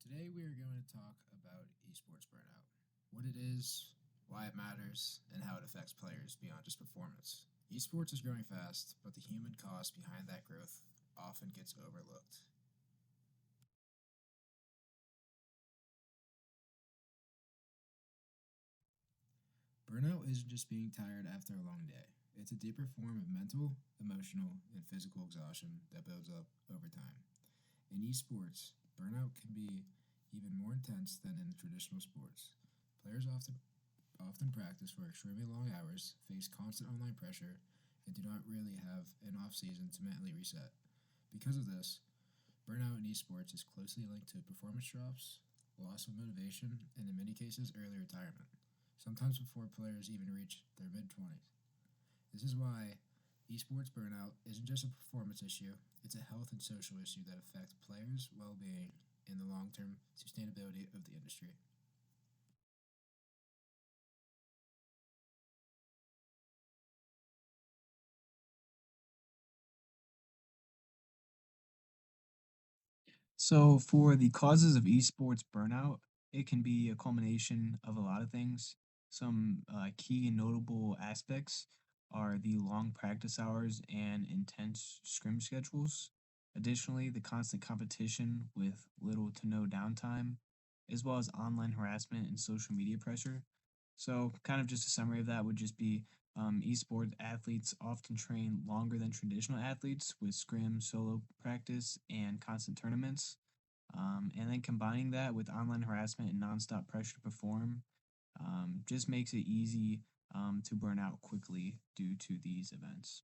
Today we are going to talk about esports burnout, what it is, why it matters, and how it affects players beyond just performance. Esports is growing fast, but the human cost behind that growth often gets overlooked. Burnout isn't just being tired after a long day. It's a deeper form of mental, emotional, and physical exhaustion that builds up over time. In esports, burnout can be even more intense than in traditional sports. Players often practice for extremely long hours, face constant online pressure, and do not really have an off season to mentally reset. Because of this, burnout in esports is closely linked to performance drops, loss of motivation, and in many cases, early retirement, sometimes before players even reach their mid 20s. This is why esports burnout isn't just a performance issue, it's a health and social issue that affects players' well being and the long term sustainability of the industry. So, for the causes of esports burnout, it can be a culmination of a lot of things. Some key and notable aspects are the long practice hours and intense scrim schedules. Additionally, the constant competition with little to no downtime, as well as online harassment and social media pressure. So, kind of just a summary of that would just be esports athletes often train longer than traditional athletes with scrim, solo practice, and constant tournaments. And then combining that with online harassment and nonstop pressure to perform just makes it easy to burn out quickly due to these events.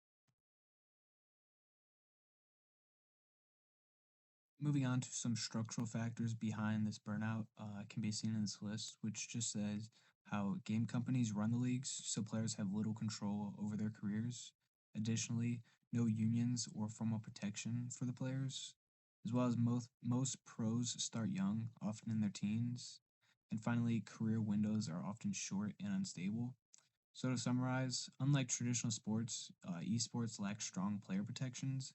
Moving on to some structural factors behind this burnout can be seen in this list, which just says how game companies run the leagues, so players have little control over their careers. Additionally, no unions or formal protection for the players, as well as most pros start young, often in their teens. And finally, career windows are often short and unstable. So, to summarize, unlike traditional sports, esports lack strong player protections.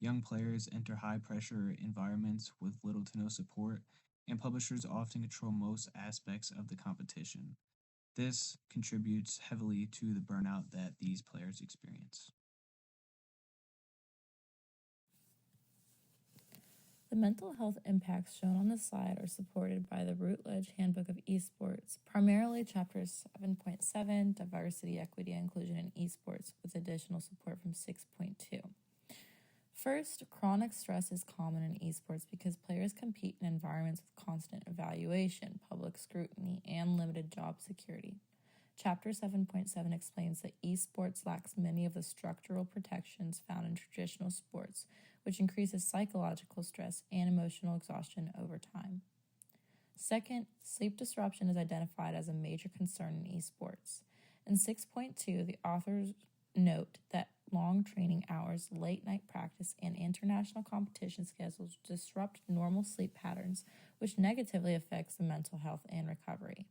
Young players enter high pressure environments with little to no support, and publishers often control most aspects of the competition. This contributes heavily to the burnout that these players experience. The mental health impacts shown on the slide are supported by the Routledge Handbook of Esports, primarily chapters 7.7, Diversity, Equity, and Inclusion in Esports, with additional support from 6.2. First, chronic stress is common in esports because players compete in environments with constant evaluation, public scrutiny, and limited job security. Chapter 7.7 explains that esports lacks many of the structural protections found in traditional sports, which increases psychological stress and emotional exhaustion over time. Second, sleep disruption is identified as a major concern in esports. In 6.2, the authors note that long training hours, late night practice, and international competition schedules disrupt normal sleep patterns, which negatively affects the mental health and recovery.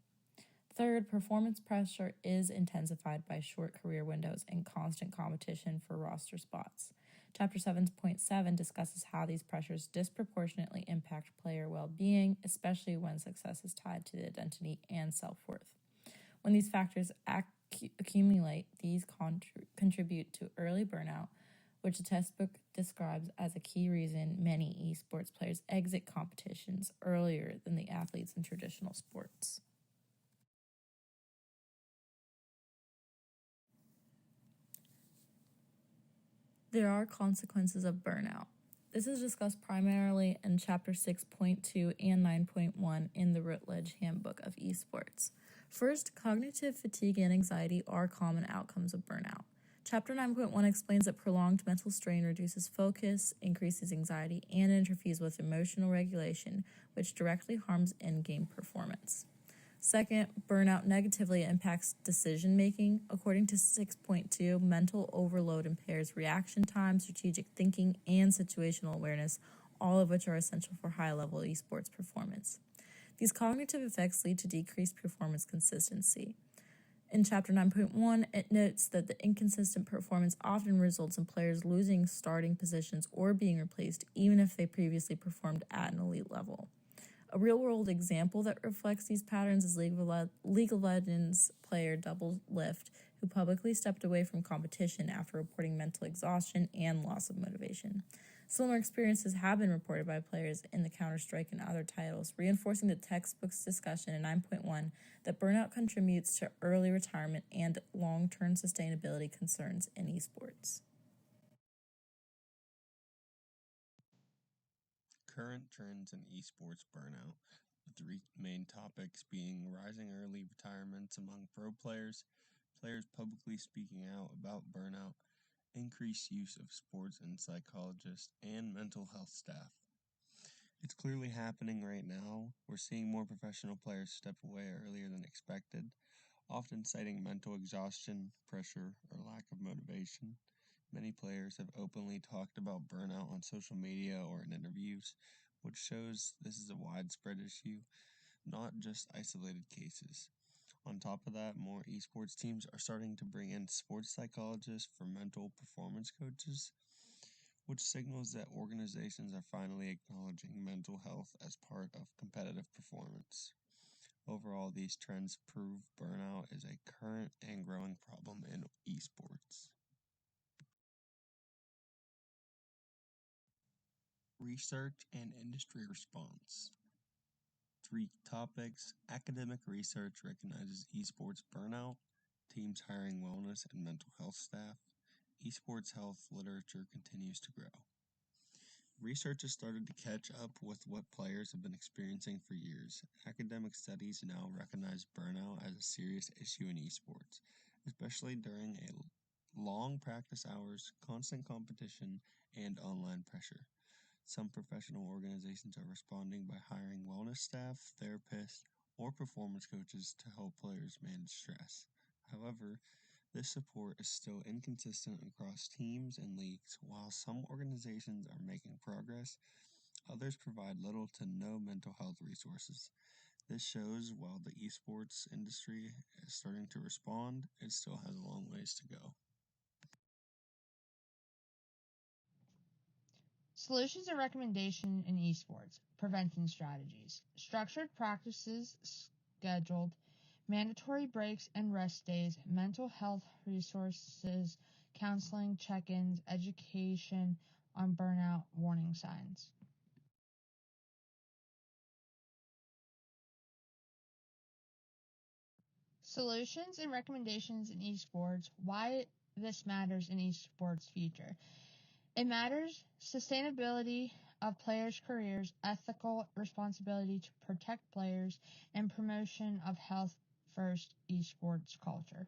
Third, performance pressure is intensified by short career windows and constant competition for roster spots. Chapter 7.7 discusses how these pressures disproportionately impact player well being, especially when success is tied to the identity and self worth. When these factors accumulate, these contribute to early burnout, which the textbook describes as a key reason many esports players exit competitions earlier than the athletes in traditional sports. There are consequences of burnout. This is discussed primarily in Chapter 6.2 and 9.1 in the Routledge Handbook of Esports. First, cognitive fatigue and anxiety are common outcomes of burnout. Chapter 9.1 explains that prolonged mental strain reduces focus, increases anxiety, and interferes with emotional regulation, which directly harms in-game performance. Second, burnout negatively impacts decision making. According to 6.2, mental overload impairs reaction time, strategic thinking, and situational awareness, all of which are essential for high level esports performance. These cognitive effects lead to decreased performance consistency. In Chapter 9.1, it notes that the inconsistent performance often results in players losing starting positions or being replaced, even if they previously performed at an elite level. A real-world example that reflects these patterns is League of Legends player Double Lift, who publicly stepped away from competition after reporting mental exhaustion and loss of motivation. Similar experiences have been reported by players in the Counter-Strike and other titles, reinforcing the textbook's discussion in 9.1 that burnout contributes to early retirement and long-term sustainability concerns in esports. Current trends in esports burnout. The three main topics being rising early retirements among pro players, players publicly speaking out about burnout, increased use of sports and psychologists, and mental health staff. It's clearly happening right now. We're seeing more professional players step away earlier than expected, often citing mental exhaustion, pressure, or lack of motivation. Many players have openly talked about burnout on social media or in interviews, which shows this is a widespread issue, not just isolated cases. On top of that, more esports teams are starting to bring in sports psychologists for mental performance coaches, which signals that organizations are finally acknowledging mental health as part of competitive performance. Overall, these trends prove burnout is a current and growing problem in esports. Research and industry response. 3 topics. Academic research recognizes esports burnout, teams hiring wellness and mental health staff. Esports health literature continues to grow. Research has started to catch up with what players have been experiencing for years. Academic studies now recognize burnout as a serious issue in esports, especially during long practice hours, constant competition, and online pressure. Some professional organizations are responding by hiring wellness staff, therapists, or performance coaches to help players manage stress. However, this support is still inconsistent across teams and leagues. While some organizations are making progress, others provide little to no mental health resources. This shows while the esports industry is starting to respond, it still has a long ways to go. Solutions and recommendations in esports. Prevention strategies. Structured practices scheduled. Mandatory breaks and rest days. Mental health resources. Counseling, check-ins, education on burnout warning signs. Solutions and recommendations in esports. Why this matters in esports future. It matters sustainability of players' careers, ethical responsibility to protect players, and promotion of health-first esports culture.